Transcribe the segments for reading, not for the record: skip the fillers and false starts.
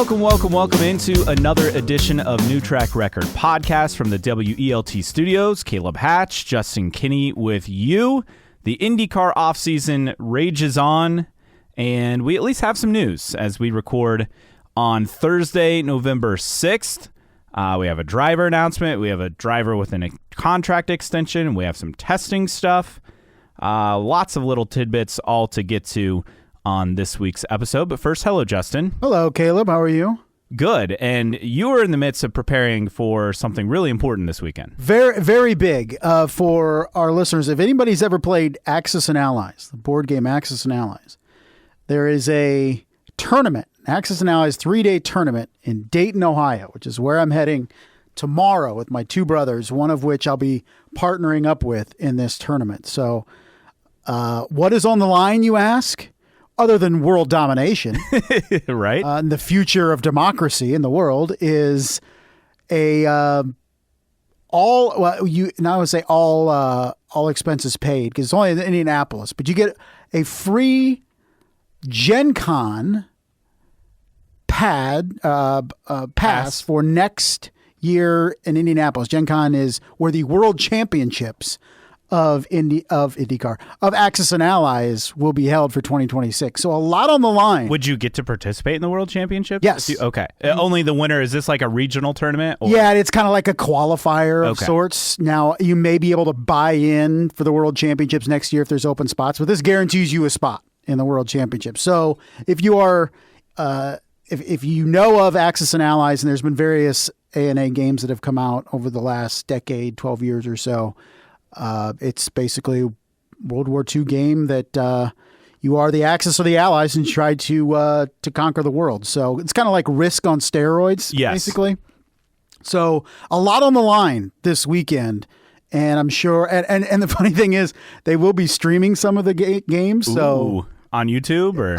Welcome into another edition of New Track Record podcast from the WELT studios. Caleb Hatch, Justin Kinney with you. The IndyCar offseason rages on, and we at least have some news as we record on Thursday, November 6th. We have a driver announcement. We have a driver with a contract extension. We have some testing stuff. Lots of little tidbits all to get to on this week's episode. But first, hello, Justin. Hello, Caleb. How are you? Good. And you are in the midst of preparing for something really important this weekend. Very, very big for our listeners. If anybody's ever played Axis and Allies, the board game Axis and Allies, there is a tournament, Axis and Allies 3-day tournament in Dayton, Ohio, which is where I'm heading tomorrow with my two brothers, one of which I'll be partnering up with in this tournament. So what is on the line, you ask? Other than world domination, right? And the future of democracy in the world is all expenses paid because it's only in Indianapolis, but you get a free Gen Con pass for next year in Indianapolis. Gen Con is where the World Championships of Axis and Allies will be held for 2026. So a lot on the line. Would you get to participate in the World Championship? Yes. Okay. Only the winner. Is this like a regional tournament? Or? Yeah, it's kind of like a qualifier of sorts. Now, you may be able to buy in for the World Championships next year if there's open spots, but this guarantees you a spot in the World Championship. So if you are, if you know of Axis and Allies, and there's been various A&A games that have come out over the last decade, 12 years or so, it's basically a World War II game that you are the Axis or the Allies and try to conquer the world. So it's kind of like Risk on steroids, basically. So a lot on the line this weekend, and I'm sure. And the funny thing is, they will be streaming some of the games. So on YouTube, or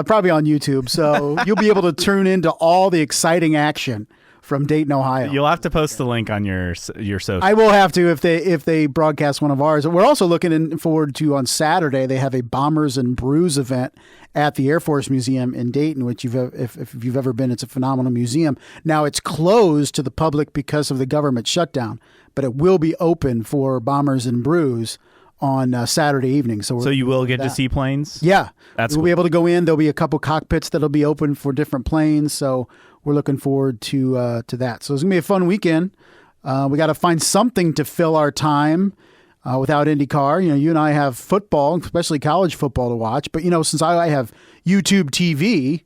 probably on YouTube. So you'll be able to tune into all the exciting action from Dayton, Ohio. You'll have to post the link on your social. I will have to if they broadcast one of ours. We're also looking forward to on Saturday. They have a Bombers and Brews event at the Air Force Museum in Dayton, which if you've ever been, it's a phenomenal museum. Now it's closed to the public because of the government shutdown, but it will be open for Bombers and Brews on Saturday evening. So you will get to see planes? Yeah. That's we'll be able to go in. There'll be a couple cockpits that'll be open for different planes. So we're looking forward to that. So it's going to be a fun weekend. We got to find something to fill our time without IndyCar. You and I have football, especially college football to watch. But, since I have YouTube TV.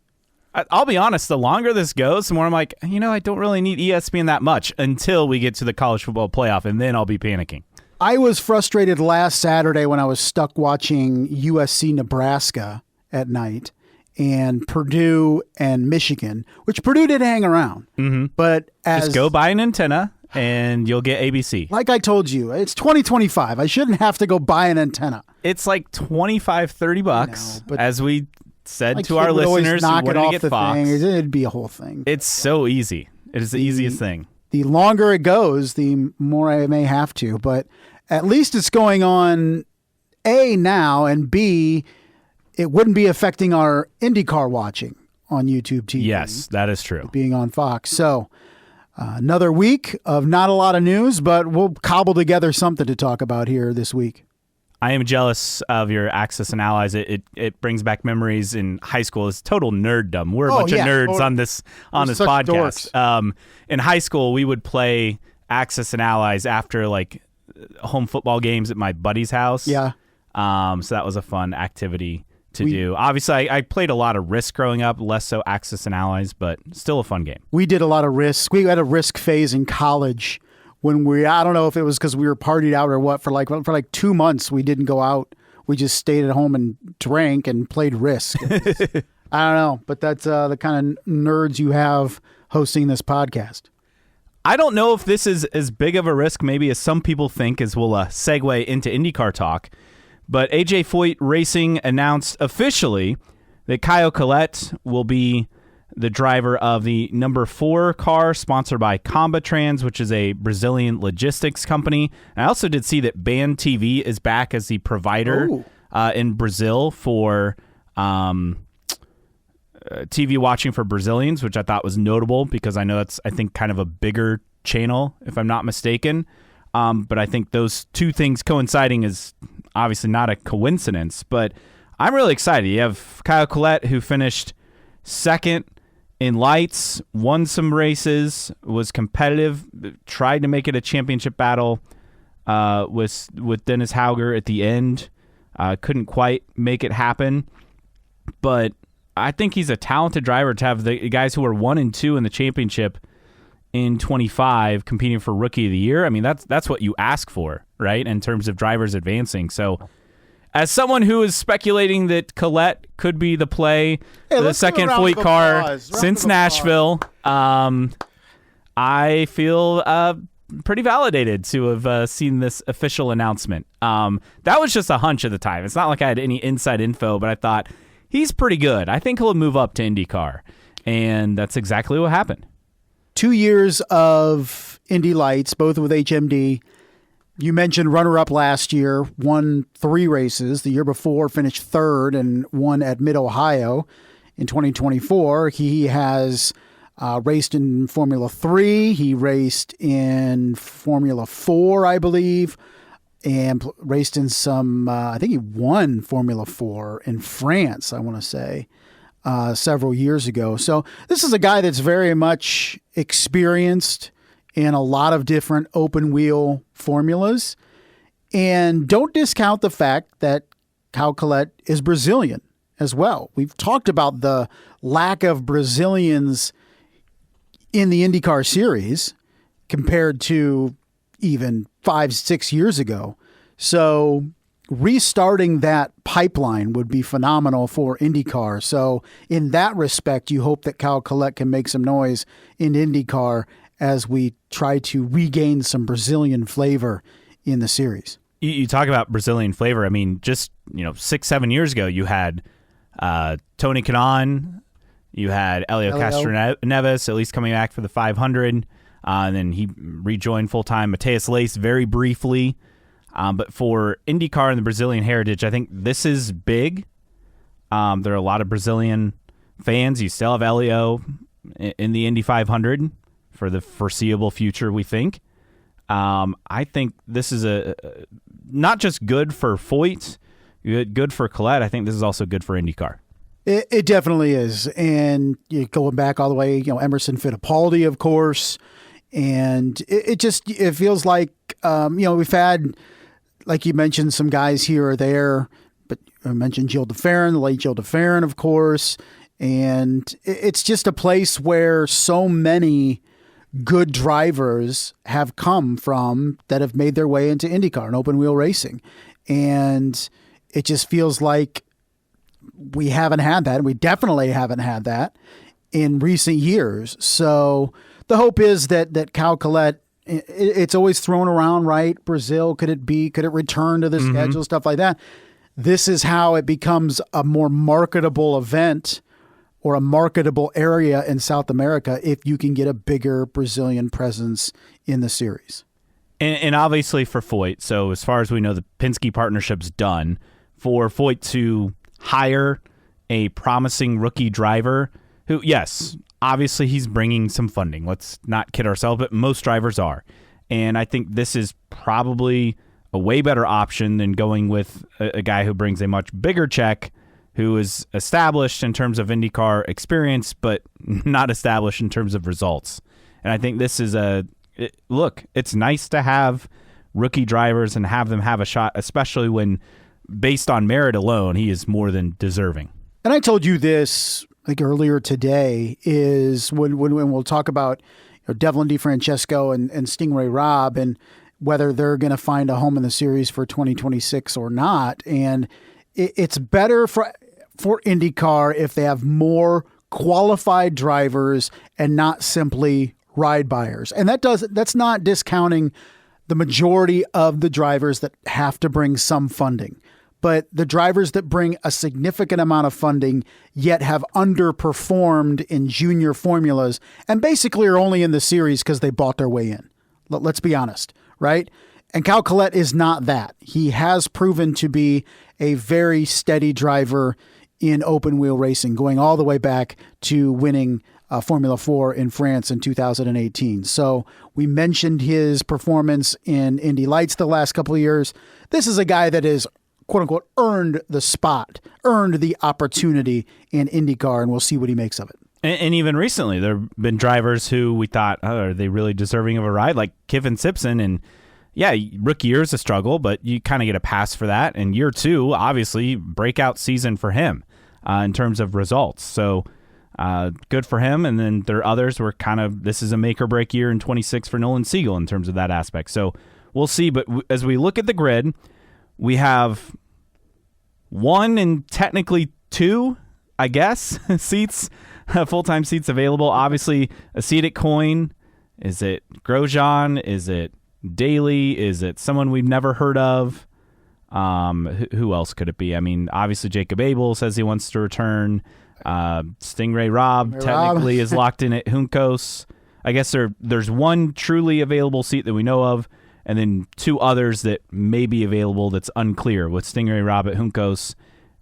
I'll be honest, the longer this goes, the more I'm like, I don't really need ESPN that much until we get to the college football playoff, and then I'll be panicking. I was frustrated last Saturday when I was stuck watching USC Nebraska at night and Purdue and Michigan, which Purdue did hang around. Mm-hmm. But just go buy an antenna and you'll get ABC. Like I told you, it's 2025. I shouldn't have to go buy an antenna. It's like $25-$30, but as we said to our listeners who wanted to get Fox. It'd be a whole thing. It's so easy. It is the easiest thing. The longer it goes, the more I may have to. But at least it's going on, A, now, and B, it wouldn't be affecting our IndyCar watching on YouTube TV. Yes, that is true. Being on Fox. So another week of not a lot of news, but we'll cobble together something to talk about here this week. I am jealous of your Axis and Allies. It brings back memories in high school. It's total nerddom. We're a bunch of nerds on this podcast. In high school, we would play Axis and Allies after like home football games at my buddy's house. Yeah. So that was a fun activity to do. Obviously, I played a lot of Risk growing up, less so Axis and Allies, but still a fun game. We did a lot of Risk. We had a Risk phase in college when I don't know if it was because we were partied out or what, for like 2 months we didn't go out. We just stayed at home and drank and played Risk. I don't know, but that's the kind of nerds you have hosting this podcast. I don't know if this is as big of a risk maybe as some people think, as we'll segue into IndyCar talk. But Foyt Racing announced officially that Caio Collet will be the driver of the number 4 car sponsored by Combatrans, which is a Brazilian logistics company. And I also did see that Band TV is back as the provider in Brazil for TV watching for Brazilians, which I thought was notable because I know that's, I think, kind of a bigger channel, if I'm not mistaken. But I think those two things coinciding is obviously not a coincidence. But I'm really excited. You have Caio Collet, who finished second in lights, won some races, was competitive, tried to make it a championship battle with Dennis Hauger at the end. Couldn't quite make it happen. But I think he's a talented driver to have the guys who are 1 and 2 in the championship in 25 competing for Rookie of the Year. I mean, that's what you ask for, right, in terms of drivers advancing. So as someone who is speculating that Collet could be the play for the second Foyt car since Nashville, I feel pretty validated to have seen this official announcement. That was just a hunch at the time. It's not like I had any inside info, but I thought he's pretty good. I think he'll move up to IndyCar, and that's exactly what happened. 2 years of Indy Lights, both with HMD. You mentioned runner-up last year, won 3 races. The year before, finished third and won at Mid-Ohio. In 2024, he has raced in Formula 3. He raced in Formula 4, I believe, and raced in some, I think he won Formula 4 in France, I want to say, several years ago. So this is a guy that's very much experienced in a lot of different open wheel formulas. And don't discount the fact that Caio Collet is Brazilian as well. We've talked about the lack of Brazilians in the IndyCar series compared to even 5-6 years ago. So restarting that pipeline would be phenomenal for IndyCar. So in that respect, you hope that Caio Collet can make some noise in IndyCar as we try to regain some Brazilian flavor in the series. You talk about Brazilian flavor. I mean, just 6-7 years ago, you had Tony Kanaan, you had Elio Castroneves, at least coming back for the 500, and then he rejoined full-time. Matheus Leis very briefly. But for IndyCar and the Brazilian heritage, I think this is big. There are a lot of Brazilian fans. You still have Elio in the Indy 500 for the foreseeable future, we think. I think this is not just good for Foyt, good for Collet. I think this is also good for IndyCar. It definitely is. And going back all the way, Emerson Fittipaldi, of course. And it feels like, we've had, like you mentioned, some guys here or there, but I mentioned Gilles de Ferran, the late Gilles de Ferran, of course. And it's just a place where so many good drivers have come from that have made their way into IndyCar and open wheel racing. And it just feels like we haven't had that. And we definitely haven't had that in recent years. So the hope is that Caio Collet, it's always thrown around, right? Brazil, could it return to the schedule, stuff like that. This is how it becomes a more marketable event or a marketable area in South America if you can get a bigger Brazilian presence in the series. And obviously for Foyt, so as far as we know, the Penske partnership's done. For Foyt to hire a promising rookie driver who, yes, obviously he's bringing some funding. Let's not kid ourselves, but most drivers are. And I think this is probably a way better option than going with a guy who brings a much bigger check, who is established in terms of IndyCar experience, but not established in terms of results. And I think this is it's nice to have rookie drivers and have them have a shot, especially when, based on merit alone, he is more than deserving. And I told you this, like earlier today, is when we'll talk about Devlin DeFrancesco and Stingray Robb and whether they're going to find a home in the series for 2026 or not. And it's better for IndyCar if they have more qualified drivers and not simply ride buyers. And that's not discounting the majority of the drivers that have to bring some funding, but the drivers that bring a significant amount of funding yet have underperformed in junior formulas and basically are only in the series because they bought their way in. Let's be honest, right? And Caio Collet is not that. He has proven to be a very steady driver in open wheel racing, going all the way back to winning Formula 4 in France in 2018. So we mentioned his performance in Indy Lights the last couple of years. This is a guy that has, quote unquote, earned the spot, earned the opportunity in IndyCar, and we'll see what he makes of it. And even recently, there have been drivers who we thought, are they really deserving of a ride? Like Kevin Simpson. And yeah, rookie year is a struggle, but you kind of get a pass for that. And year two, obviously, breakout season for him in terms of results. So good for him. And then there are others where this is a make or break year in 26 for Nolan Siegel in terms of that aspect. So we'll see. But as we look at the grid, we have one and technically two, I guess, seats, full-time seats available. Obviously, a seat at Coyne. Is it Grosjean? Is it Daly? Is it someone we've never heard of? Who else could it be? I mean, obviously Jacob Abel says he wants to return. Stingray Robb technically is locked in at Juncos. I guess there's one truly available seat that we know of, and then two others that may be available that's unclear, with Stingray Robb at Juncos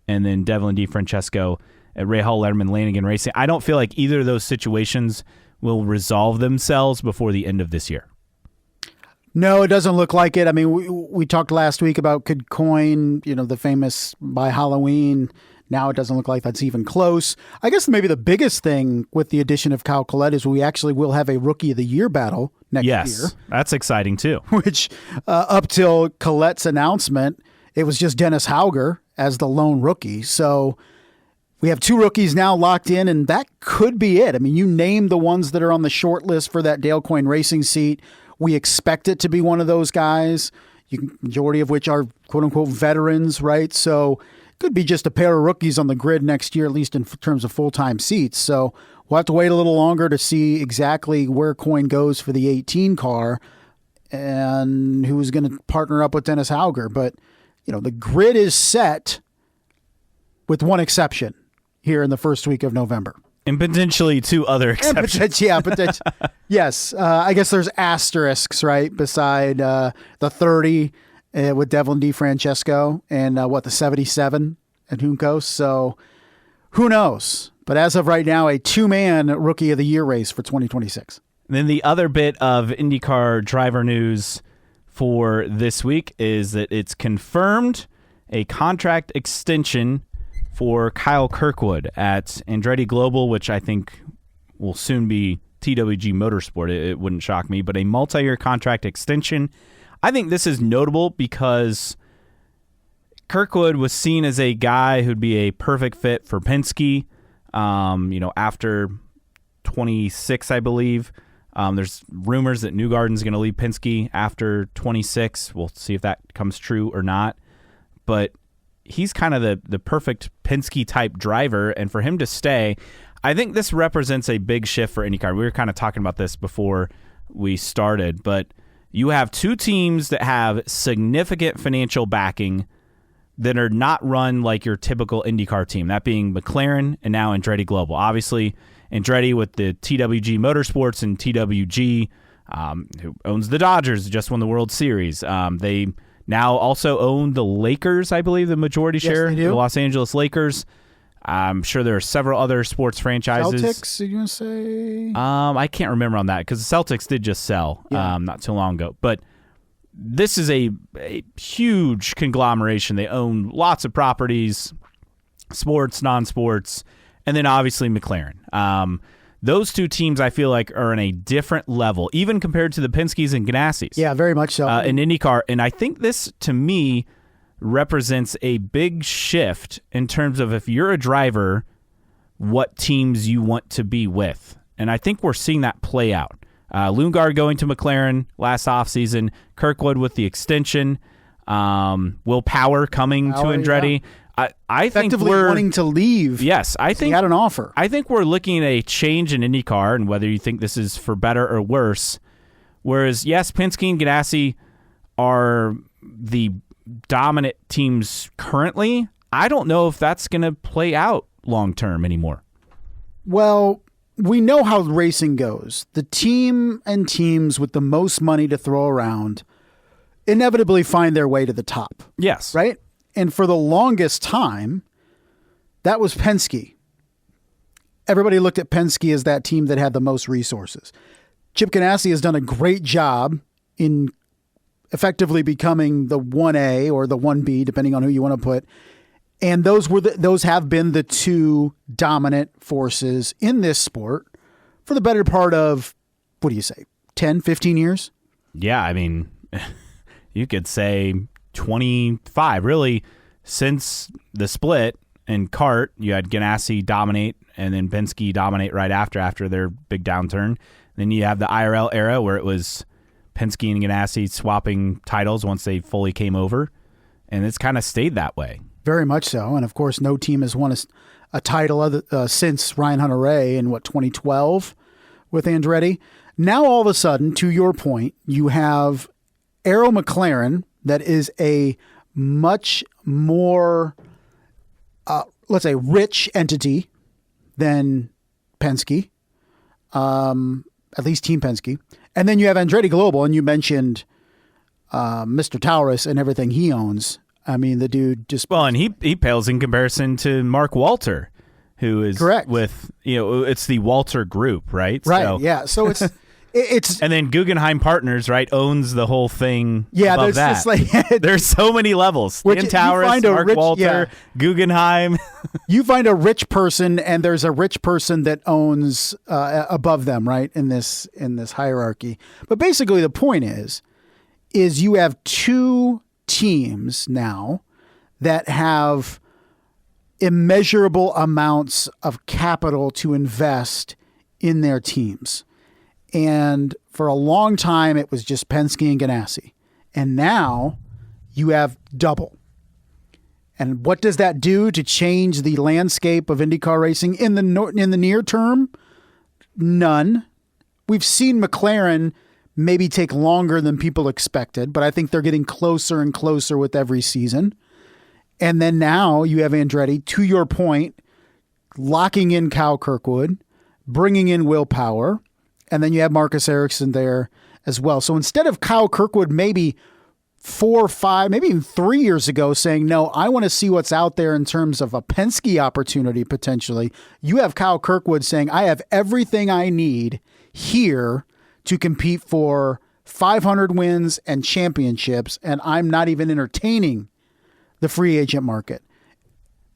and then Devlin DeFrancesco at Ray Hall Letterman Lanigan Racing. I don't feel like either of those situations will resolve themselves before the end of this year. No, it doesn't look like it. I mean, we talked last week about could Coyne, the famous by Halloween. Now it doesn't look like that's even close. I guess maybe the biggest thing with the addition of Caio Collet is we actually will have a Rookie of the Year battle next year. Yes, that's exciting too. Which, up till Collet's announcement, it was just Dennis Hauger as the lone rookie. So we have two rookies now locked in, and that could be it. I mean, you name the ones that are on the short list for that Dale Coyne Racing seat. We expect it to be one of those guys, majority of which are quote-unquote veterans, right? So it could be just a pair of rookies on the grid next year, at least in terms of full-time seats. So we'll have to wait a little longer to see exactly where Coyne goes for the 18 car and who's going to partner up with Dennis Hauger. But, the grid is set with one exception here in the first week of November. And potentially two other exceptions. Yes. I guess there's asterisks, right, beside the 30 with Devlin DeFrancesco and the 77 at Juncos. So who knows? But as of right now, a two-man Rookie of the Year race for 2026. Then the other bit of IndyCar driver news for this week is that it's confirmed a contract extension for Kyle Kirkwood at Andretti Global, which I think will soon be TWG Motorsport. It wouldn't shock me, but a multi-year contract extension. I think this is notable because Kirkwood was seen as a guy who'd be a perfect fit for Penske. After 26, I believe. There's rumors that Newgarden's going to leave Penske after 26. We'll see if that comes true or not. But he's kind of the perfect Penske-type driver, and for him to stay, I think this represents a big shift for IndyCar. We were kind of talking about this before we started, but you have two teams that have significant financial backing that are not run like your typical IndyCar team, that being McLaren and now Andretti Global. Obviously, Andretti with the TWG Motorsports and TWG, who owns the Dodgers, just won the World Series. They now also own the Lakers, I believe, the majority share, the Los Angeles Lakers. I'm sure there are several other sports franchises. Celtics, are you going to say? I can't remember on that because the Celtics did just sell not too long ago. But this is a huge conglomeration. They own lots of properties, sports, non-sports, and then obviously McLaren. Those two teams, I feel like, are on a different level, even compared to the Penske's and Ganassis. Yeah, very much so. In IndyCar. And I think this, to me, represents a big shift in terms of if you're a driver, what teams you want to be with. And I think we're seeing that play out. Lundgaard going to McLaren last offseason, Kirkwood with the extension, Will Power coming to Andretti. Yeah. I think we're wanting to leave. Yes, I think he had an offer. I think we're looking at a change in IndyCar, and whether you think this is for better or worse. Whereas, yes, Penske and Ganassi are the dominant teams currently. I don't know if that's going to play out long term anymore. Well, we know how racing goes. The team and teams with the most money to throw around inevitably find their way to the top. Yes. Right? And for the longest time, that was Penske. Everybody looked at Penske as that team that had the most resources. Chip Ganassi has done a great job in effectively becoming the 1A or the 1B, depending on who you want to put. And those have been the two dominant forces in this sport for the better part of, 10, 15 years? Yeah, I mean, you could say 25. Really, since the split in kart, you had Ganassi dominate and then Penske dominate right after their big downturn. Then you have the IRL era where it was Penske and Ganassi swapping titles once they fully came over, and it's kind of stayed that way. Very much so. And of course, no team has won a title since Ryan Hunter-Reay in 2012 with Andretti. Now, all of a sudden, to your point, you have Arrow McLaren that is a much more, let's say, rich entity than Penske, at least Team Penske. And then you have Andretti Global, and you mentioned Mr. Taurus and everything he owns. I mean, the dude just... Well, and he pales in comparison to Mark Walter, who is correct with, it's the Walter Group, right? Right, so, yeah. So it's... And then Guggenheim Partners, right, owns the whole thing above that. This, like, there's so many levels. Dan Taurus, Mark Walter, Guggenheim. You find a rich person, and there's a rich person that owns above them, right, in this hierarchy. But basically the point is you have two teams now that have immeasurable amounts of capital to invest in their teams. And for a long time, it was just Penske and Ganassi. And now you have double. And what does that do to change the landscape of IndyCar racing in the near term? None. We've seen McLaren maybe take longer than people expected, but I think they're getting closer and closer with every season. And then now you have Andretti, to your point, locking in Kyle Kirkwood, bringing in Will Power, and then you have Marcus Ericsson there as well. So instead of Kyle Kirkwood maybe 4 or 5, maybe even 3 years ago saying, no, I want to see what's out there in terms of a Penske opportunity potentially, you have Kyle Kirkwood saying, I have everything I need here to compete for 500 wins and championships, and I'm not even entertaining the free agent market.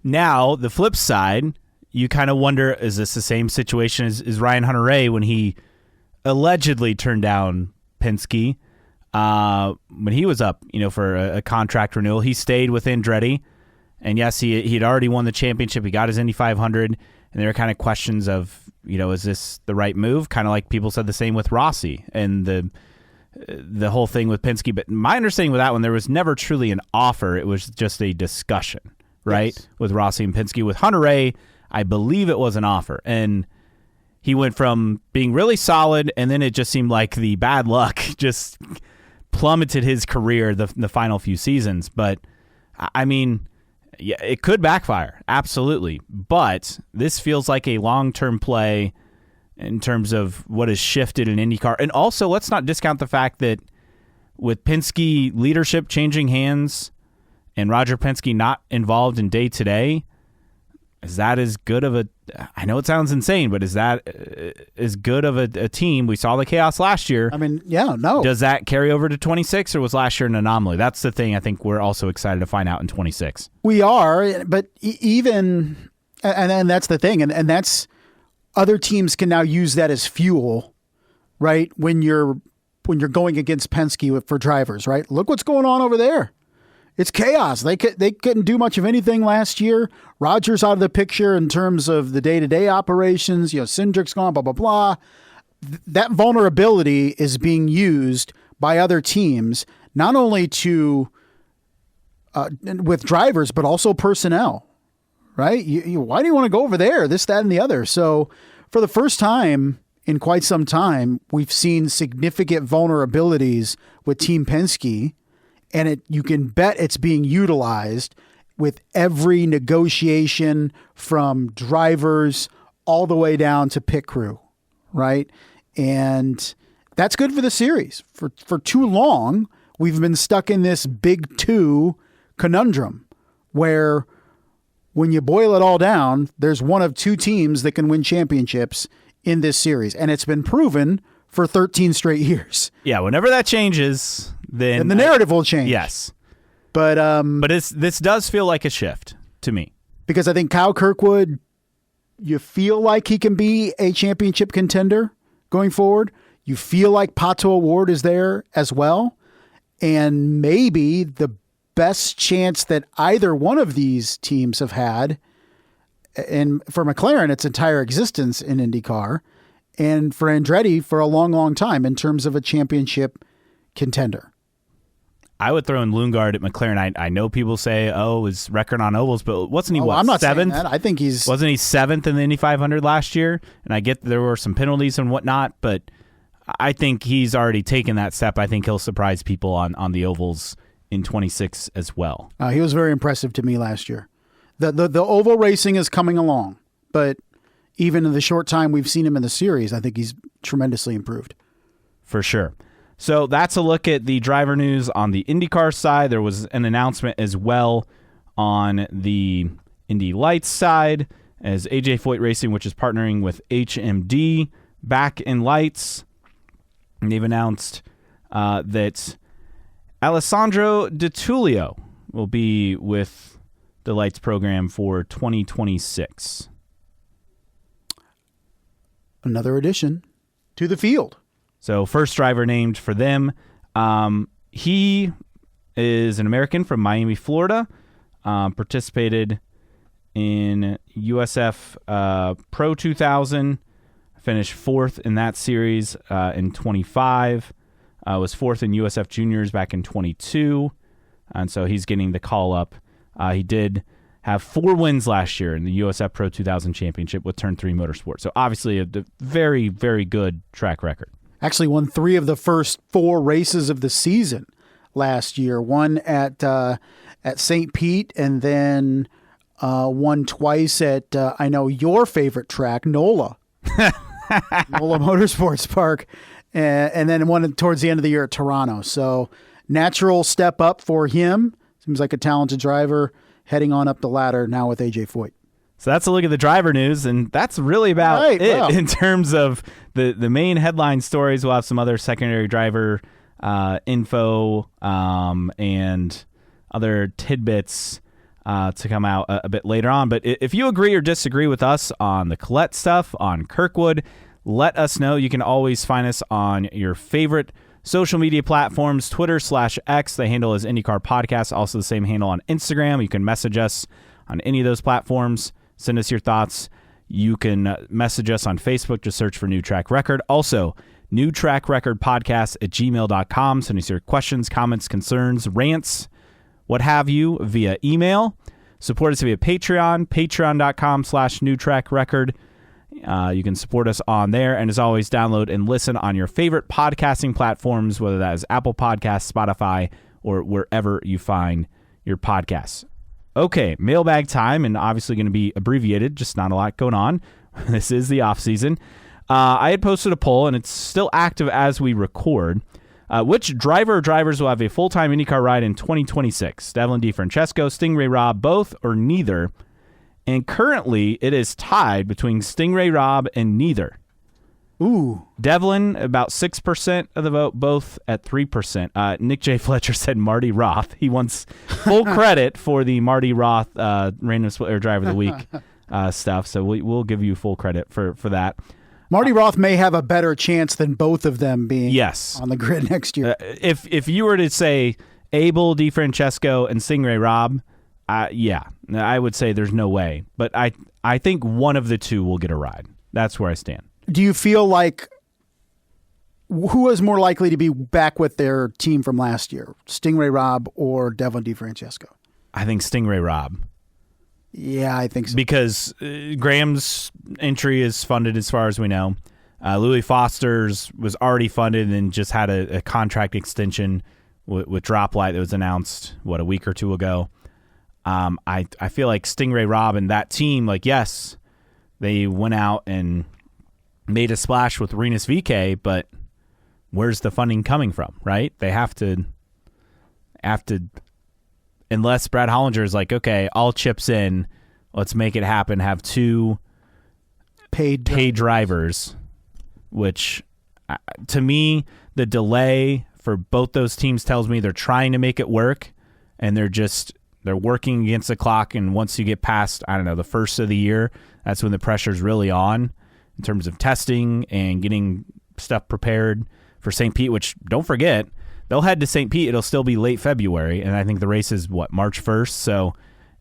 Now, the flip side, you kind of wonder, is this the same situation as Ryan Hunter-Reay when he allegedly turned down Penske when he was up, for a contract renewal? He stayed with Andretti, and yes, he'd already won the championship. He got his Indy 500, and there were kind of questions of, is this the right move? Kind of like people said the same with Rossi and the whole thing with Penske. But my understanding with that one, there was never truly an offer. It was just a discussion, right? Yes. With Rossi and Penske. With Hunter-Reay, I believe it was an offer. And he went from being really solid, and then it just seemed like the bad luck just plummeted his career the final few seasons. But, I mean, yeah, it could backfire, absolutely. But this feels like a long-term play in terms of what has shifted in IndyCar. And also, let's not discount the fact that with Penske leadership changing hands and Roger Penske not involved in day-to-day, is that as good of a... I know it sounds insane, but is that as good of a team? We saw the chaos last year. I mean, yeah, no. Does that carry over to 26, or was last year an anomaly? That's the thing I think we're also excited to find out in 26. We are, but even... And that's the thing, and that's... Other teams can now use that as fuel, right? When you're going against Penske for drivers, right? Look what's going on over there. It's chaos. They couldn't do much of anything last year. Roger's out of the picture in terms of the day-to-day operations. Cindric's gone, blah, blah, blah. That vulnerability is being used by other teams, not only to with drivers, but also personnel, right? Why do you want to go over there? This, that, and the other. So for the first time in quite some time, we've seen significant vulnerabilities with Team Penske. And you can bet it's being utilized with every negotiation from drivers all the way down to pit crew, right? And that's good for the series. For too long, we've been stuck in this big two conundrum where when you boil it all down, there's one of two teams that can win championships in this series. And it's been proven for 13 straight years. Yeah, whenever that changes, then the narrative will change. Yes. But this does feel like a shift to me. Because I think Kyle Kirkwood, you feel like he can be a championship contender going forward. You feel like Pato O'Ward is there as well. And maybe the best chance that either one of these teams have had, and for McLaren, its entire existence in IndyCar, and for Andretti for a long, long time in terms of a championship contender. I would throw in Lundgaard at McLaren. I know people say, his record on ovals, but wasn't he, I'm not seventh? Saying that. I think Wasn't he seventh in the Indy 500 last year? And I get there were some penalties and whatnot, but I think he's already taken that step. I think he'll surprise people on the ovals in 26 as well. He was very impressive to me last year. The oval racing is coming along, but even in the short time we've seen him in the series, I think he's tremendously improved. For sure. So that's a look at the driver news on the IndyCar side. There was an announcement as well on the Indy Lights side as AJ Foyt Racing, which is partnering with HMD, back in lights. And they've announced that Alessandro Di Tullio will be with the Lights program for 2026. Another addition to the field. So first driver named for them. He is an American from Miami, Florida. Participated in USF Pro 2000. Finished fourth in that series in 25. Was fourth in USF Juniors back in 22. And so he's getting the call up. He did have 4 wins last year in the USF Pro 2000 Championship with Turn 3 Motorsports. So obviously a very, very good track record. Actually won 3 of the first 4 races of the season last year. One at St. Pete, and then won twice at, I know your favorite track, NOLA. NOLA Motorsports Park. And then one towards the end of the year at Toronto. So natural step up for him. Seems like a talented driver heading on up the ladder now with AJ Foyt. So that's a look at the driver news, and that's really about it in terms of the main headline stories. We'll have some other secondary driver info and other tidbits to come out a bit later on. But if you agree or disagree with us on the Collet stuff, on Kirkwood, let us know. You can always find us on your favorite social media platforms, Twitter/X. The handle is IndyCar Podcast. Also the same handle on Instagram. You can message us on any of those platforms. Send us your thoughts. You can message us on Facebook. Just search for New Track Record. Also, New Track Record Podcast at gmail.com. Send us your questions, comments, concerns, rants, what have you, via email. Support us via Patreon, patreon.com/New Track Record. You can support us on there. And as always, download and listen on your favorite podcasting platforms, whether that is Apple Podcasts, Spotify, or wherever you find your podcasts. Okay, mailbag time, and obviously going to be abbreviated, just not a lot going on. This is the off season. I had posted a poll, and it's still active as we record. Which driver or drivers will have a full-time IndyCar ride in 2026? Devlin DeFrancesco, Stingray Robb, both or neither? And currently, it is tied between Stingray Robb and neither. Ooh. Devlin, about 6% of the vote, both at 3%. Nick J. Fletcher said Marty Roth. He wants full credit for the Marty Roth Random Split Driver of the Week stuff, so we'll give you full credit for that. Marty Roth may have a better chance than both of them being on the grid next year. If you were to say Abel, DeFrancesco, and Stingray Robb, I would say there's no way. But I think one of the two will get a ride. That's where I stand. Do you feel like who is more likely to be back with their team from last year, Stingray Robb or Devlin DeFrancesco? I think Stingray Robb. Yeah, I think so. Because Graham's entry is funded as far as we know. Louis Foster's was already funded and just had a contract extension with Droplight that was announced, a week or two ago. I feel like Stingray Robb and that team, yes, they went out and made a splash with Rinus VeeKay, but where's the funding coming from, right? They have to, unless Brad Hollinger is like, okay, all chips in, let's make it happen, have 2 paid drivers, which to me, the delay for both those teams tells me they're trying to make it work, and they're working against the clock. And once you get past, I don't know, the first of the year, that's when the pressure's really on in terms of testing and getting stuff prepared for St. Pete, which, don't forget, they'll head to St. Pete. It'll still be late February, and I think the race is, March 1st? So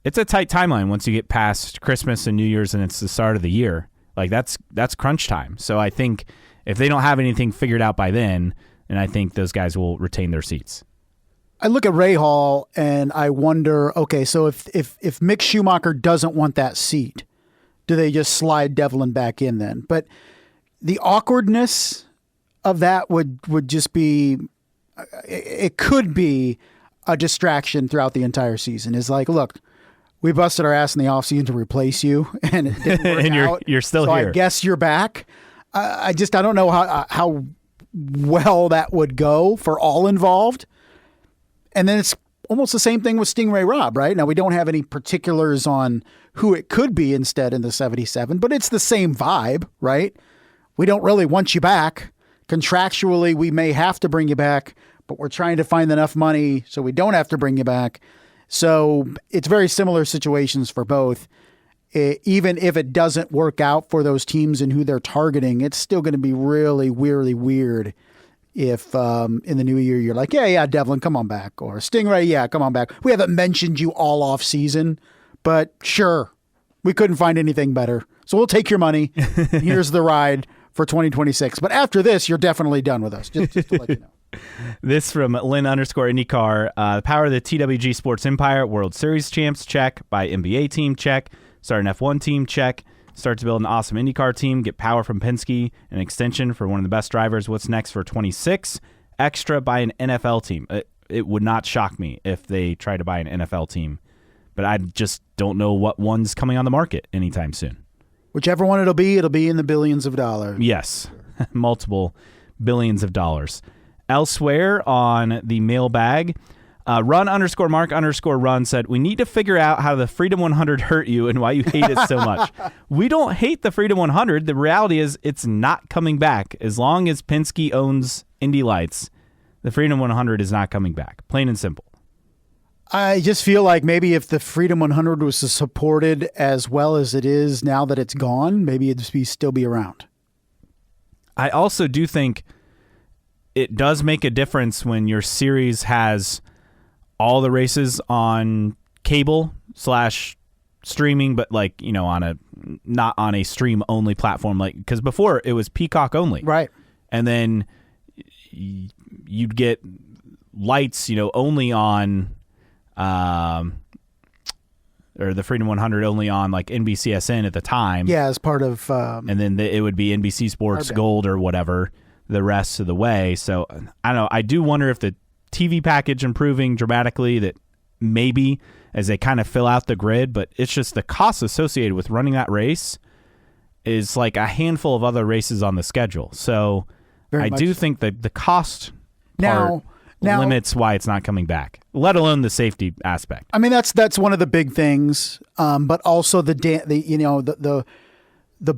it's a tight timeline once you get past Christmas and New Year's and it's the start of the year. Like, that's crunch time. So I think if they don't have anything figured out by then, and I think those guys will retain their seats. I look at Ray Hall and I wonder, okay, so if Mick Schumacher doesn't want that seat, do they just slide Devlin back in then? But the awkwardness of that would just be, it could be a distraction throughout the entire season. It's like, look, we busted our ass in the offseason to replace you, and it didn't work and you're still so here. I guess you're back. I don't know how well that would go for all involved. And then it's almost the same thing with Stingray Robb, right? Now, we don't have any particulars on who it could be instead in the 77, but it's the same vibe, right? We don't really want you back. Contractually, we may have to bring you back, but we're trying to find enough money so we don't have to bring you back. So it's very similar situations for both. Even if it doesn't work out for those teams and who they're targeting, it's still going to be really, really weird if in the new year you're like, yeah, Devlin, come on back. Or Stingray, yeah, come on back. We haven't mentioned you all off season, but sure, we couldn't find anything better. So we'll take your money. Here's the ride for 2026. But after this, you're definitely done with us, just to let you know. This from Lynn_IndyCar. The power of the TWG Sports Empire. World Series champs, check. Buy NBA team, check. Start an F1 team, check. Start to build an awesome IndyCar team. Get power from Penske. An extension for one of the best drivers. What's next for 26? Extra, buy an NFL team. It would not shock me if they try to buy an NFL team. But I just don't know what one's coming on the market anytime soon. Whichever one it'll be in the billions of dollars. Yes, multiple billions of dollars. Elsewhere on the mailbag, Run_Mark_Run said, we need to figure out how the Freedom 100 hurt you and why you hate it so much. We don't hate the Freedom 100. The reality is it's not coming back. As long as Penske owns Indy Lights, the Freedom 100 is not coming back. Plain and simple. I just feel like maybe if the Freedom 100 was supported as well as it is now that it's gone, maybe it'd still be around. I also do think it does make a difference when your series has all the races on cable / streaming, but not on a stream only platform, because before it was Peacock only, right? And then you'd get lights, only on, or the Freedom 100 only on NBCSN at the time, as part of, and then it would be NBC Sports Gold or whatever the rest of the way. So I don't know. I do wonder if the TV package improving dramatically, that maybe as they kind of fill out the grid, but it's just the cost associated with running that race is like a handful of other races on the schedule. So I do think that the cost part limits why it's not coming back, let alone the safety aspect. I mean, that's one of the big things, but also the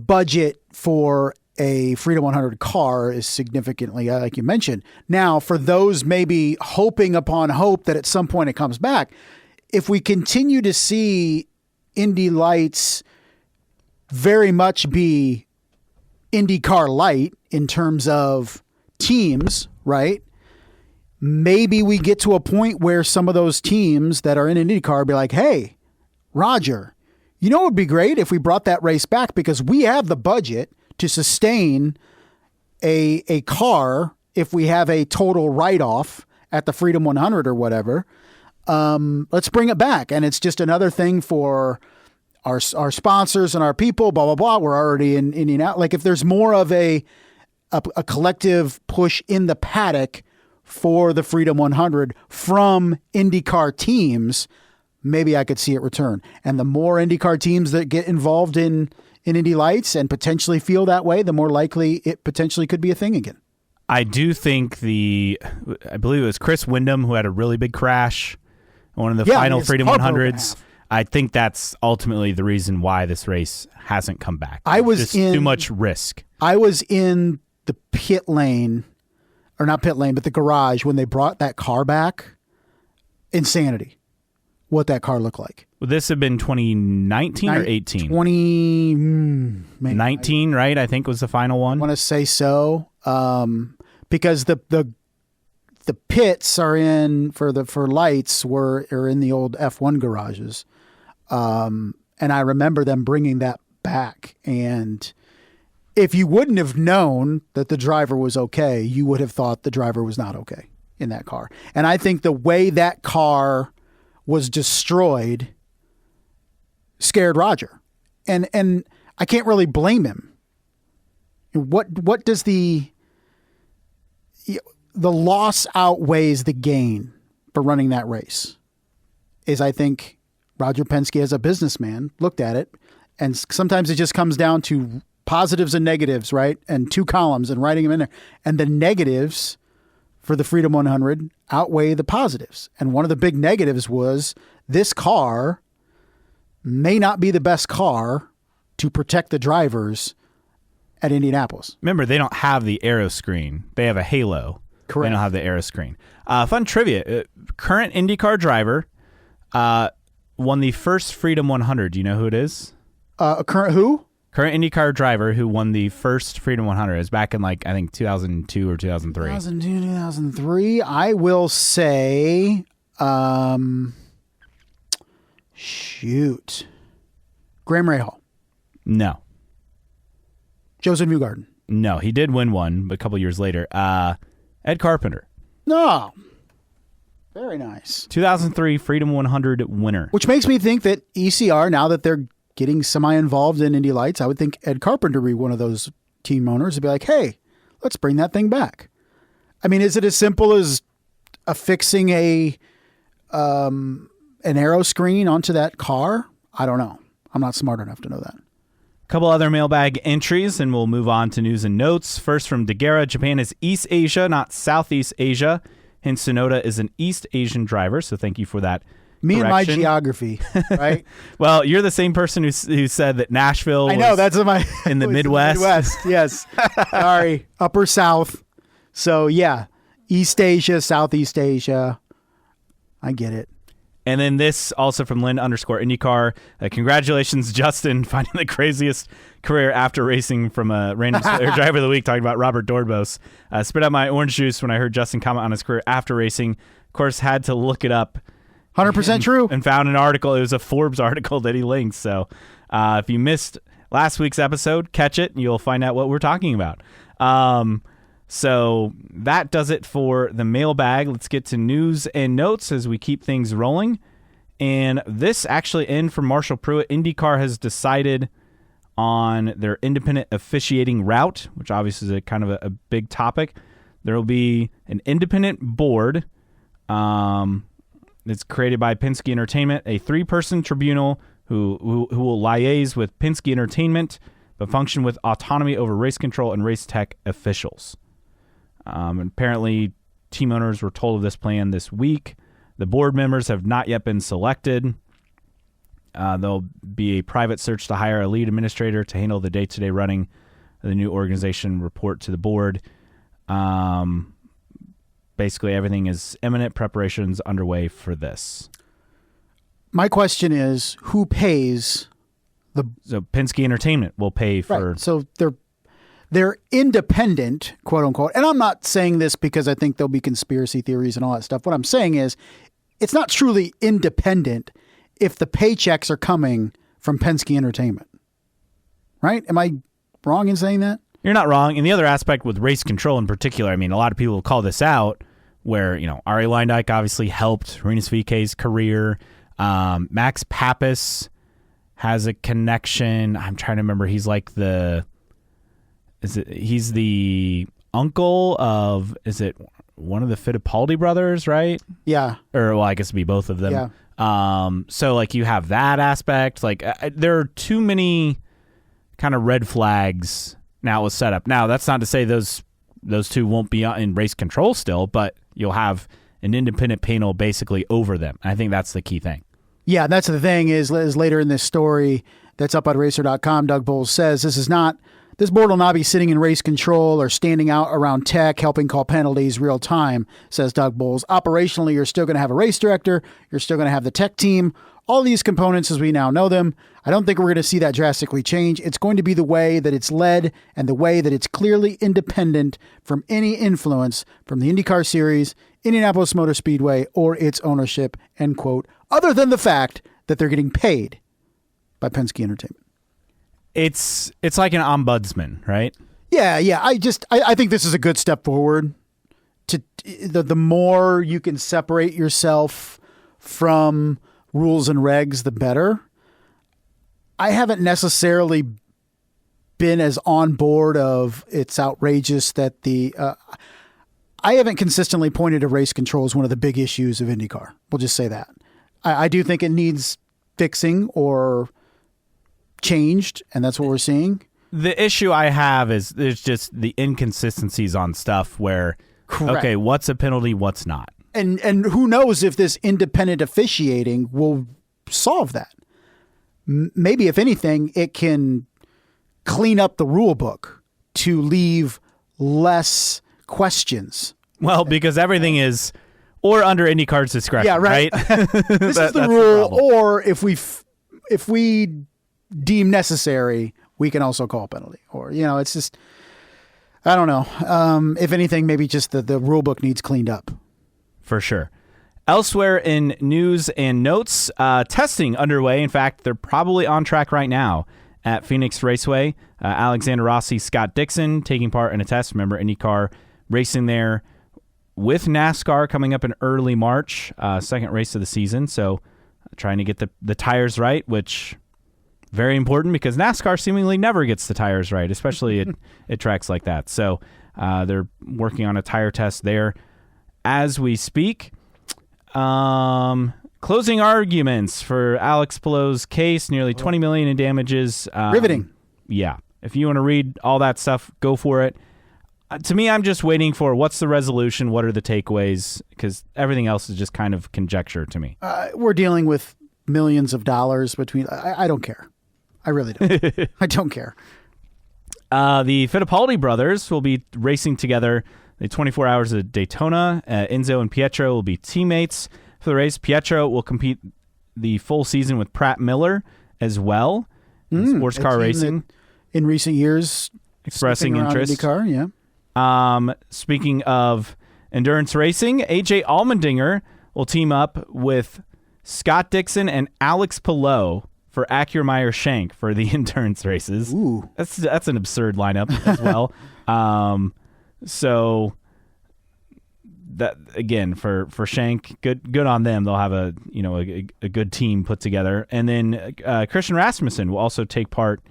budget for a Freedom 100 car is significantly, like you mentioned. Now, for those maybe hoping upon hope that at some point it comes back, if we continue to see Indy Lights very much be IndyCar light in terms of teams, right? Maybe we get to a point where some of those teams that are in IndyCar be like, hey, Roger, it would be great if we brought that race back because we have the budget to sustain a car if we have a total write-off at the Freedom 100 or whatever. Let's bring it back. And it's just another thing for our sponsors and our people, blah, blah, blah. We're already in Indianapolis. Like if there's more of a collective push in the paddock for the Freedom 100 from IndyCar teams, maybe I could see it return. And the more IndyCar teams that get involved in Indy Lights and potentially feel that way, the more likely it potentially could be a thing again. I do think I believe it was Chris Windom who had a really big crash, one of the final Freedom 100s. I think that's ultimately the reason why this race hasn't come back. Too much risk. I was in the pit lane, or not pit lane, but the garage when they brought that car back. Insanity. What that car looked like. Would this have been 2019 or 18? 2019, right? I think was the final one. I want to say so, because the pits are in for lights are in the old F1 garages, and I remember them bringing that back. And if you wouldn't have known that the driver was okay, you would have thought the driver was not okay in that car. And I think the way that car was destroyed scared Roger. And I can't really blame him. What does the loss outweighs the gain for running that race? Is I think Roger Penske as a businessman looked at it, and sometimes it just comes down to positives and negatives, right? And two columns and writing them in there. And the negatives for the Freedom 100 outweigh the positives. And one of the big negatives was this car may not be the best car to protect the drivers at Indianapolis. Remember, they don't have the aero screen. They have a halo. Correct. They don't have the aero screen. Fun trivia. Current IndyCar driver won the first Freedom 100. Do you know who it is? Current who? Current IndyCar driver who won the first Freedom 100 is back in I think 2002 or 2003. 2002, 2003. I will say, Graham Rahal. No. Joseph Newgarden. No, he did win one, but a couple years later. Ed Carpenter. No. Very nice. 2003 Freedom 100 winner. Which makes me think that ECR, now that they're getting semi-involved in Indy Lights, I would think Ed Carpenter would be one of those team owners to be like, hey, let's bring that thing back. I mean, is it as simple as affixing an aero screen onto that car? I don't know. I'm not smart enough to know that. A couple other mailbag entries, and we'll move on to news and notes. First from Daguerre, Japan is East Asia, not Southeast Asia. Hence, Sonoda is an East Asian driver, so thank you for that. Me correction. And my geography, right? Well, you're the same person who said that Nashville was that's in the Midwest. Yes. Sorry. Upper South. So, yeah. East Asia, Southeast Asia. I get it. And then this also from Lynn_IndyCar. Congratulations, Justin, finding the craziest career after racing from a random driver of the week, talking about Robert Dordbos. Spit out my orange juice when I heard Justin comment on his career after racing. Of course, had to look it up. 100% true. And found an article. It was a Forbes article that he linked. So if you missed last week's episode, catch it and you'll find out what we're talking about. So that does it for the mailbag. Let's get to news and notes as we keep things rolling. And this actually in from Marshall Pruitt. IndyCar has decided on their independent officiating route, which obviously is a kind of a big topic. There will be an independent board. It's created by Penske Entertainment, a 3-person tribunal who will liaise with Penske Entertainment, but function with autonomy over race control and race tech officials. Apparently, team owners were told of this plan this week. The board members have not yet been selected. There'll be a private search to hire a lead administrator to handle the day-to-day running of the new organization, report to the board. Basically, everything is imminent. Preparations underway for this. My question is, who pays the... So Penske Entertainment will pay for... Right. So they're independent, quote unquote. And I'm not saying this because I think there'll be conspiracy theories and all that stuff. What I'm saying is it's not truly independent if the paychecks are coming from Penske Entertainment. Right? Am I wrong in saying that? You're not wrong. And the other aspect with race control in particular, I mean, a lot of people will call this out where, Arie Luyendyk obviously helped Rinus VeeKay's career. Max Pappas has a connection. I'm trying to remember. He's like he's the uncle of, is it one of the Fittipaldi brothers, right? Yeah. Or, well, I guess it'd be both of them. Yeah. So you have that aspect. There are too many kind of red flags now with setup. Now, that's not to say those two won't be in race control still, but you'll have an independent panel basically over them. I think that's the key thing. Yeah, that's the thing is later in this story that's up on racer.com, Doug Bowles says this board will not be sitting in race control or standing out around tech, helping call penalties real time, says Doug Bowles. Operationally, you're still going to have a race director. You're still going to have the tech team. All these components as we now know them. I don't think we're going to see that drastically change. It's going to be the way that it's led and the way that it's clearly independent from any influence from the IndyCar Series, Indianapolis Motor Speedway, or its ownership, end quote, other than the fact that they're getting paid by Penske Entertainment. It's like an ombudsman, right? Yeah. I think this is a good step forward. The more you can separate yourself from rules and regs, the better. I haven't necessarily been as on board of it's outrageous that I haven't consistently pointed to race control as one of the big issues of IndyCar. We'll just say that. I do think it needs fixing or changed, and that's what we're seeing. The issue I have is there's just the inconsistencies on stuff where, correct. Okay, what's a penalty, what's not? And who knows if this independent officiating will solve that. Maybe, if anything, it can clean up the rule book to leave less questions. Well, because everything is or under IndyCar's discretion, yeah, right? This is the rule, or if we deem necessary, we can also call a penalty. Or, it's just, I don't know. If anything, maybe just the rule book needs cleaned up. For sure. Elsewhere in news and notes, testing underway. In fact, they're probably on track right now at Phoenix Raceway. Alexander Rossi, Scott Dixon taking part in a test. Remember, IndyCar racing there with NASCAR coming up in early March, second race of the season. So trying to get the tires right, which very important because NASCAR seemingly never gets the tires right, especially at tracks like that. So they're working on a tire test there as we speak. Closing arguments for Alex Palou's case, nearly $20 million in damages. Riveting. Yeah. If you want to read all that stuff, go for it. To me, I'm just waiting for what's the resolution, what are the takeaways, because everything else is just kind of conjecture to me. We're dealing with millions of dollars between. I don't care. I really don't. I don't care. The Fittipaldi brothers will be racing together the 24 hours of Daytona. Enzo and Pietro will be teammates for the race. Pietro will compete the full season with Pratt Miller as well. Sports car racing. In recent years, expressing interest. IndyCar, yeah. Speaking of endurance racing, AJ Allmendinger will team up with Scott Dixon and Alex Palou for Acura Meyer Shank for the endurance races. Ooh. That's an absurd lineup as well. So that again for Shank, good on them. They'll have a good team put together. And then Christian Rasmussen will also take part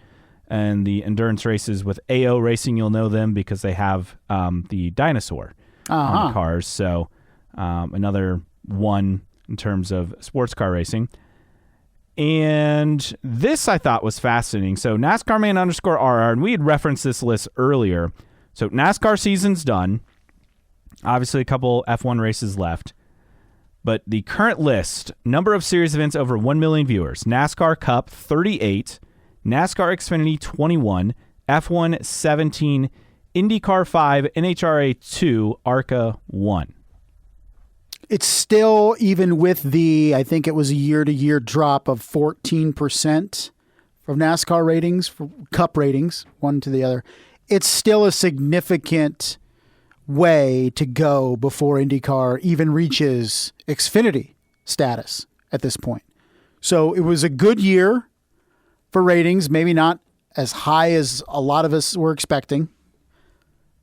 in the endurance races with AO Racing. You'll know them because they have the dinosaur on the cars. So another one in terms of sports car racing. And this I thought was fascinating. So NASCAR man _RR, and we had referenced this list earlier. So NASCAR season's done. Obviously, a couple F1 races left. But the current list, number of series events over 1 million viewers. NASCAR Cup, 38. NASCAR Xfinity, 21. F1, 17. IndyCar, 5. NHRA, 2. ARCA, 1. It's still, even with I think it was a year-to-year drop of 14% from NASCAR ratings, for Cup ratings, one to the other. It's still a significant way to go before IndyCar even reaches Xfinity status at this point. So it was a good year for ratings, maybe not as high as a lot of us were expecting,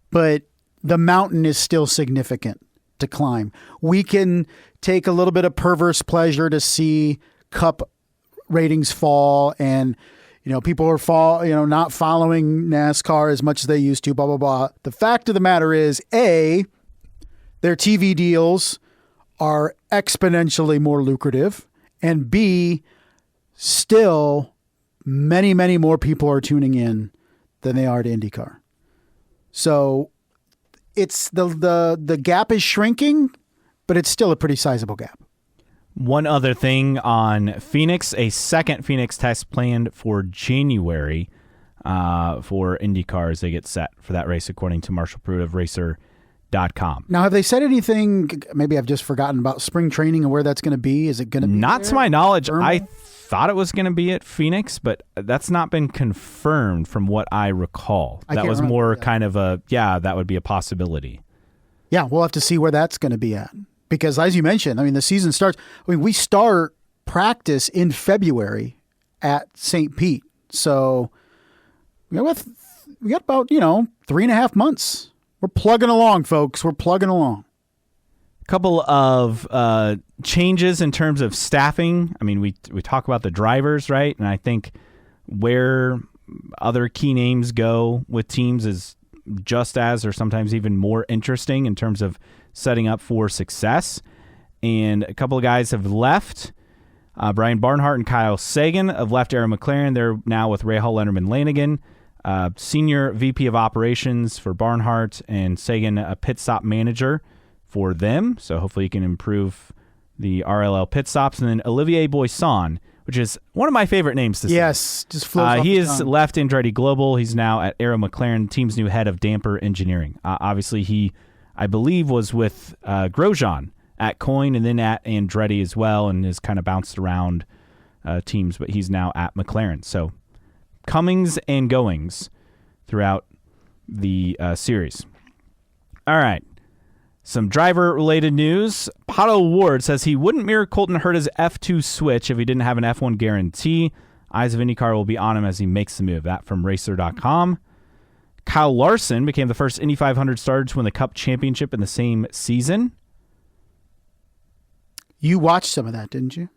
but the mountain is still significant to climb. We can take a little bit of perverse pleasure to see Cup ratings fall, and people are not following NASCAR as much as they used to, blah, blah, blah. The fact of the matter is, A, their TV deals are exponentially more lucrative, and B, still many, many more people are tuning in than they are to IndyCar. So it's the gap is shrinking, but it's still a pretty sizable gap. One other thing on Phoenix, a second Phoenix test planned for January for IndyCar as they get set for that race, according to Marshall Pruitt of Racer.com. Now, have they said anything? Maybe I've just forgotten about spring training and where that's going to be. Is it going to be Not there? To my knowledge. Thermal? I thought it was going to be at Phoenix, but that's not been confirmed from what I recall. That was more kind of that would be a possibility. Yeah, we'll have to see where that's going to be at. Because as you mentioned, the season starts. we start practice in February at St. Pete. So we got about, 3.5 months. We're plugging along, folks. We're plugging along. A couple of changes in terms of staffing. We talk about the drivers, right? And I think where other key names go with teams is just as or sometimes even more interesting in terms of setting up for success. And a couple of guys have left. Brian Barnhart and Kyle Sagan have left Arrow McLaren. They're now with Rahal Letterman Lanigan. Senior VP of Operations for Barnhart, and Sagan a pit stop manager for them. So hopefully you can improve the RLL pit stops. And then Olivier Boisson, which is one of my favorite names to say. Yes, just flows off he the has tongue. left Andretti Global. He's now at Arrow McLaren, team's new head of damper engineering. Obviously, he, I believe, was with Grosjean at Coyne and then at Andretti as well, and has kind of bounced around teams, but he's now at McLaren. So comings and goings throughout the series. All right. Some driver-related news. Pato O'Ward says he wouldn't mirror Colton Herta's F2 switch if he didn't have an F1 guarantee. Eyes of IndyCar will be on him as he makes the move. That from Racer.com. Kyle Larson became the first Indy 500 starter to win the Cup Championship in the same season. You watched some of that, didn't you?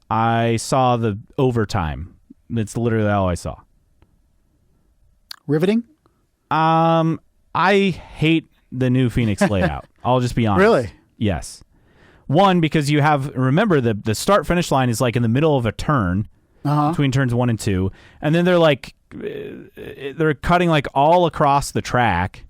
I saw the overtime. That's literally all I saw. Riveting? I hate the new Phoenix layout. I'll just be honest. Really? Yes. One, because you have, remember, the start-finish line is like in the middle of a turn between turns 1 and 2. And then they're cutting like all across the track.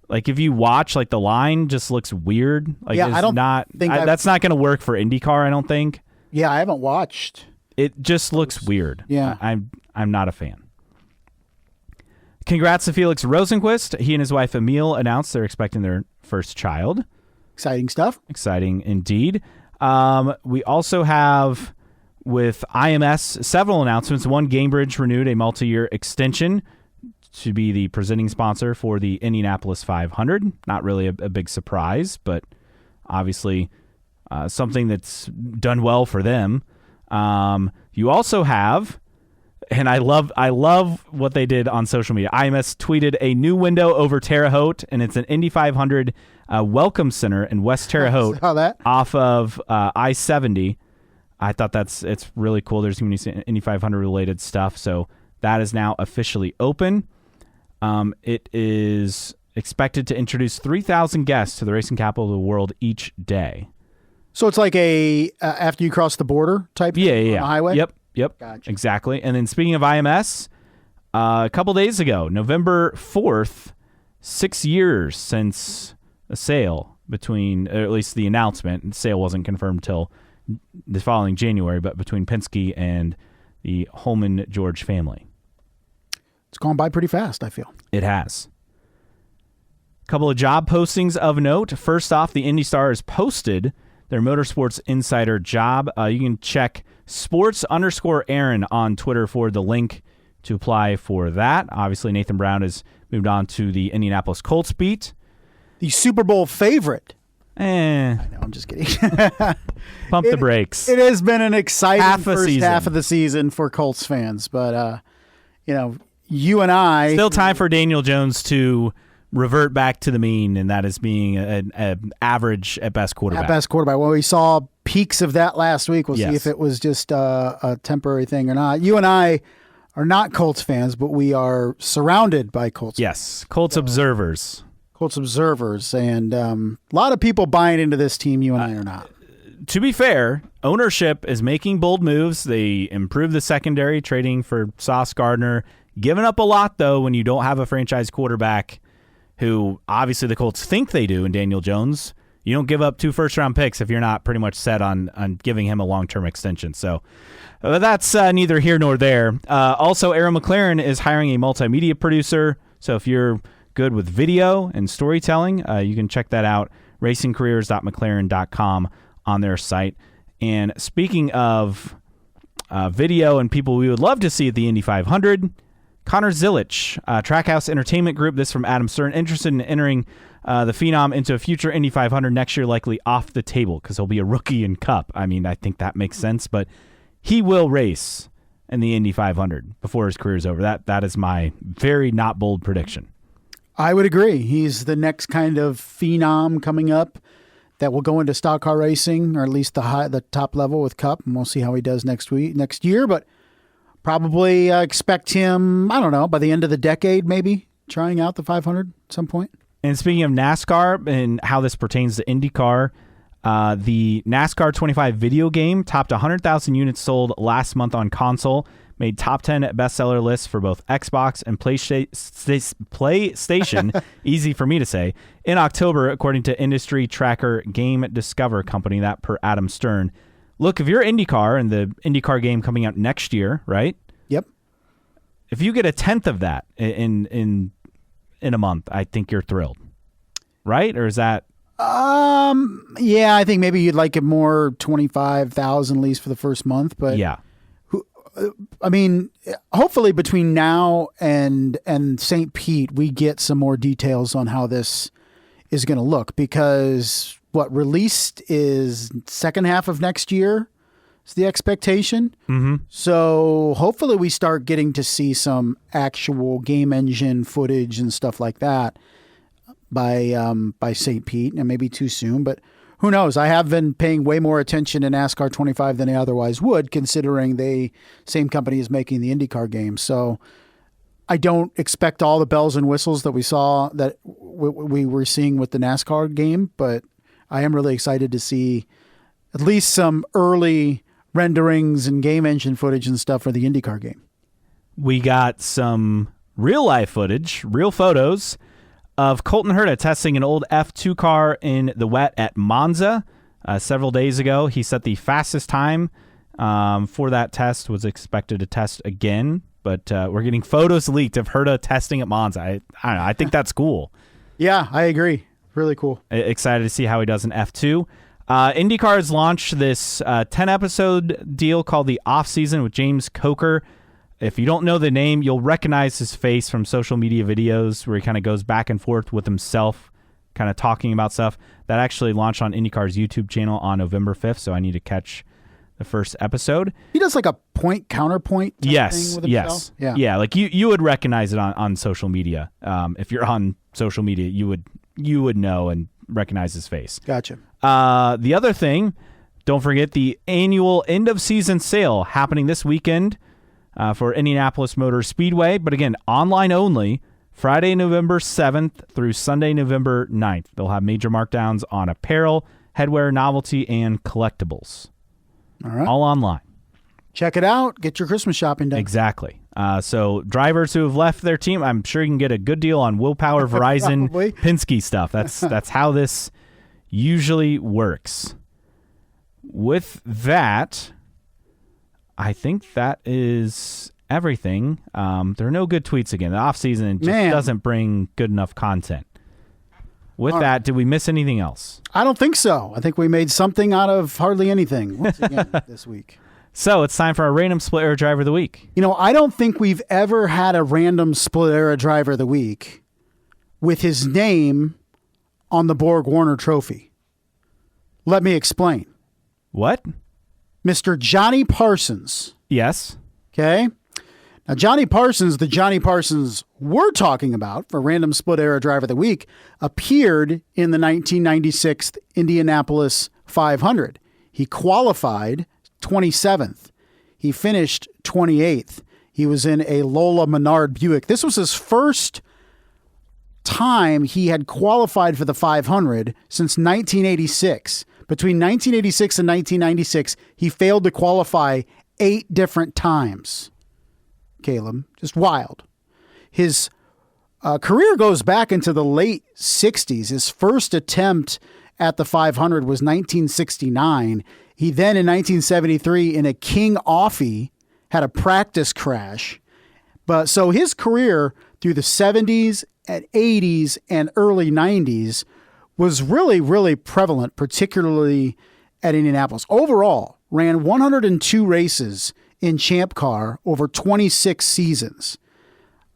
Like if you watch, like the line just looks weird. Like yeah, I don't think that's not going to work for IndyCar, I don't think. Yeah, I haven't watched. It just looks weird. Yeah. I'm not a fan. Congrats to Felix Rosenquist. He and his wife Emile announced they're expecting their first child. Exciting stuff. Exciting indeed. We also have with IMS several announcements. One, Gamebridge renewed a multi-year extension to be the presenting sponsor for the Indianapolis 500. Not really a big surprise, but obviously something that's done well for them. You also have, and I love what they did on social media. IMS tweeted a new window over Terre Haute, and it's an Indy 500 welcome center in West Terre Haute off of I-70. I thought it's really cool. There's going to be Indy 500 related stuff, so that is now officially open. It is expected to introduce 3,000 guests to the racing capital of the world each day. So it's like a after you cross the border type thing on the highway? Yep, gotcha. Exactly. And then speaking of IMS, a couple days ago, November 4th, 6 years since a sale between, or at least the announcement, and the sale wasn't confirmed until the following January, but between Penske and the Holman George family. It's gone by pretty fast, I feel. It has. A couple of job postings of note. First off, the Indy Star has posted their Motorsports Insider job. You can check sports_Aaron on Twitter for the link to apply for that. Obviously, Nathan Brown has moved on to the Indianapolis Colts beat. The Super Bowl favorite. I know, I'm just kidding. Pump the brakes. It has been an exciting first season. half of the season for Colts fans, but you and I still time for Daniel Jones to revert back to the mean, and that is being an average at best quarterback. Well, we saw peaks of that last week. We'll see if it was just a temporary thing or not. You and I are not Colts fans, but we are surrounded by Colts fans. Yes, Colts observers. Colts observers, and a lot of people buying into this team. You and I are not. To be fair, ownership is making bold moves. They improved the secondary, trading for Sauce Gardner. Giving up a lot, though, when you don't have a franchise quarterback who obviously the Colts think they do, and Daniel Jones. You don't give up 2 first-round picks if you're not pretty much set on giving him a long-term extension. So that's neither here nor there. Also, Arrow McLaren is hiring a multimedia producer. So if you're good with video and storytelling, you can check that out, racingcareers.mclaren.com on their site. And speaking of video and people we would love to see at the Indy 500, Connor Zilic, Trackhouse Entertainment Group, this from Adam Stern, interested in entering the Phenom into a future Indy 500 next year, likely off the table because he'll be a rookie in Cup. I mean, I think that makes sense, but he will race in the Indy 500 before his career is over. That is my very not bold prediction. I would agree. He's the next kind of phenom coming up that will go into stock car racing, or at least the top level with Cup, and we'll see how he does next year. But probably expect him, I don't know, by the end of the decade, maybe trying out the 500 at some point. And speaking of NASCAR and how this pertains to IndyCar, the NASCAR 25 video game topped 100,000 units sold last month on console, made top 10 bestseller lists for both Xbox and PlayStation, easy for me to say, in October, according to industry tracker Game Discover Company, that per Adam Stern. Look, if you're IndyCar and the IndyCar game coming out next year, right? Yep. If you get a tenth of that in a month, I think you're thrilled, right? Or is that... Yeah, I think maybe you'd like it more, 25,000 at least for the first month, but... Yeah. I mean, hopefully between now and St. Pete, we get some more details on how this is going to look, because what released is second half of next year is the expectation. Mm-hmm. So hopefully we start getting to see some actual game engine footage and stuff like that by St. Pete, and maybe too soon, but who knows? I have been paying way more attention to NASCAR 25 than I otherwise would, considering the same company is making the IndyCar game. So I don't expect all the bells and whistles that we saw that we were seeing with the NASCAR game, but I am really excited to see at least some early renderings and game engine footage and stuff for the IndyCar game. We got some real life footage, real photos of Colton Herta testing an old F2 car in the wet at Monza several days ago. He set the fastest time for that test, was expected to test again, but we're getting photos leaked of Herta testing at Monza. I don't know. I think that's cool. Yeah, I agree. Really cool. Excited to see how he does in F2. IndyCar has launched this 10-episode deal called The Off Season with James Coker. If you don't know the name, you'll recognize his face from social media videos where he kind of goes back and forth with himself, kind of talking about stuff. That actually launched on IndyCar's YouTube channel on November 5th, so I need to catch the first episode. He does like a point counterpoint thing with himself. Yeah, like you would recognize it on social media. If you're on social media, you would know and recognize his face. Gotcha. The other thing, don't forget the annual end of season sale happening this weekend for Indianapolis Motor Speedway, but again, online only, Friday, November 7th through Sunday, November 9th. They'll have major markdowns on apparel, headwear, novelty, and collectibles. All right. All online. Check it out. Get your Christmas shopping done. Exactly. So drivers who have left their team, I'm sure you can get a good deal on Willpower, Verizon, Penske stuff. That's how this usually works. With that, I think that is everything. There are no good tweets again. The off-season just doesn't bring good enough content. With that, did we miss anything else? I don't think so. I think we made something out of hardly anything once again this week. So it's time for our random split era driver of the week. You know, I don't think we've ever had a random split era driver of the week with his name on the Borg Warner Trophy. Let me explain. What? Mr. Johnny Parsons. Yes. Okay. Now, Johnny Parsons, the Johnny Parsons we're talking about for Random Split Era Driver of the Week, appeared in the 1996 Indianapolis 500. He qualified 27th. He finished 28th. He was in a Lola Menard Buick. This was his first time he had qualified for the 500 since 1986. Between 1986 and 1996, he failed to qualify 8 different times. Caleb, just wild. His career goes back into the late 60s. His first attempt at the 500 was 1969. He then, in 1973, in a King Offie, had a practice crash. But so his career through the 70s and 80s and early 90s was really, really prevalent, particularly at Indianapolis. Overall, ran 102 races in Champ Car over 26 seasons.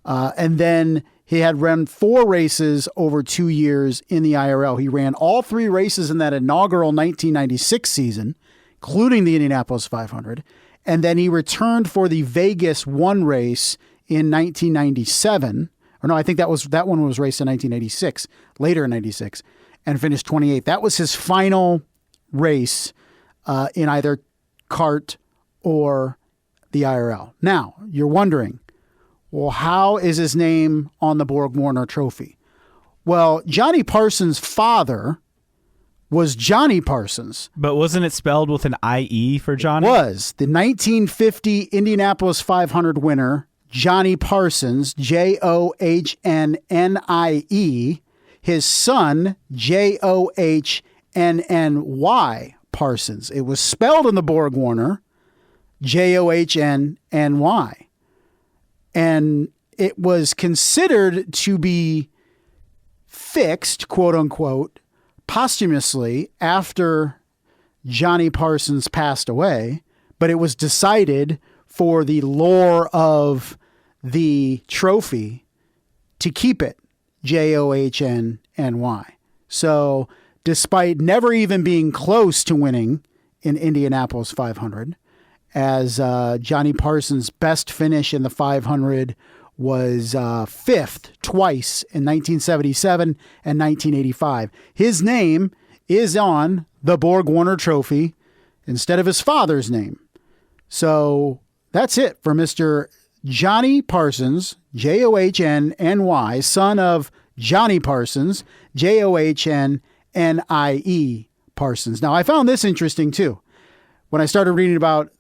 And then he had run 4 races over 2 years in the IRL. He ran all 3 races in that inaugural 1996 season, including the Indianapolis 500. And then he returned for the Vegas 1 race in 1997. Or no, I think that one was raced in 1986, later in 96, and finished 28th. That was his final race in either kart or the IRL. Now, you're wondering, well, how is his name on the Borg-Warner trophy? Well, Johnny Parsons' father was Johnny Parsons. But wasn't it spelled with an I-E for Johnny? It was. The 1950 Indianapolis 500 winner, Johnny Parsons, Johnnnie. His son, Johnnny Parsons. It was spelled in the Borg-Warner, Johnnny. And it was considered to be fixed, quote unquote, posthumously after Johnny Parsons passed away, but it was decided for the lore of the trophy to keep it Johnnny. So despite never even being close to winning in Indianapolis 500, as Johnny Parsons' best finish in the 500 was 5th twice in 1977 and 1985. His name is on the Borg-Warner trophy instead of his father's name. So that's it for Mr. Johnny Parsons, Johnnny, son of Johnny Parsons, Johnnnie Parsons. Now, I found this interesting, too, when I started reading about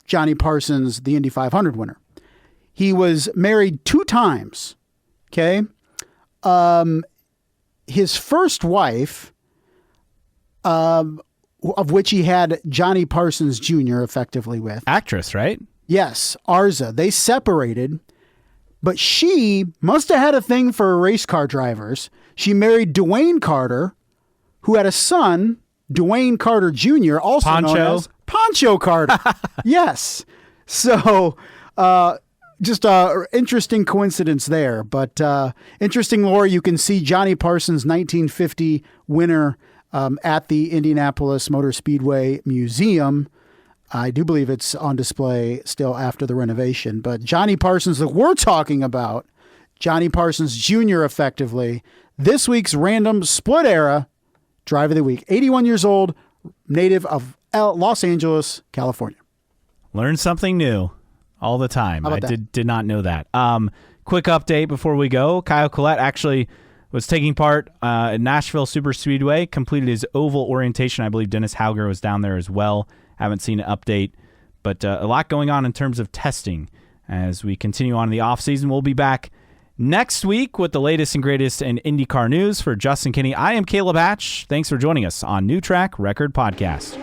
Johnny Parsons, the Indy 500 winner. He was married 2 times, okay? His first wife, of which he had Johnny Parsons Jr. effectively with. Actress, right? Yes, Arza. They separated, but she must have had a thing for race car drivers. She married Dwayne Carter, who had a son, Dwayne Carter Jr., also known as Pancho Carter. Yes. So, just a interesting coincidence there, but interesting lore. You can see Johnny Parsons' 1950 winner at the Indianapolis Motor Speedway Museum. I do believe it's on display still after the renovation, but Johnny Parsons that we're talking about, Johnny Parsons Jr. effectively, this week's random split era driver of the week, 81 years old, native of Los Angeles, California. Learn something new all the time. I did not know that. Quick update before we go. Caio Collet actually was taking part at Nashville Super Speedway, completed his oval orientation. I believe Dennis Hauger was down there as well. Haven't seen an update, but a lot going on in terms of testing as we continue on in the offseason. We'll be back next week with the latest and greatest in IndyCar news. For Justin Kinney, I am Caleb Hatch. Thanks for joining us on New Track Record Podcast.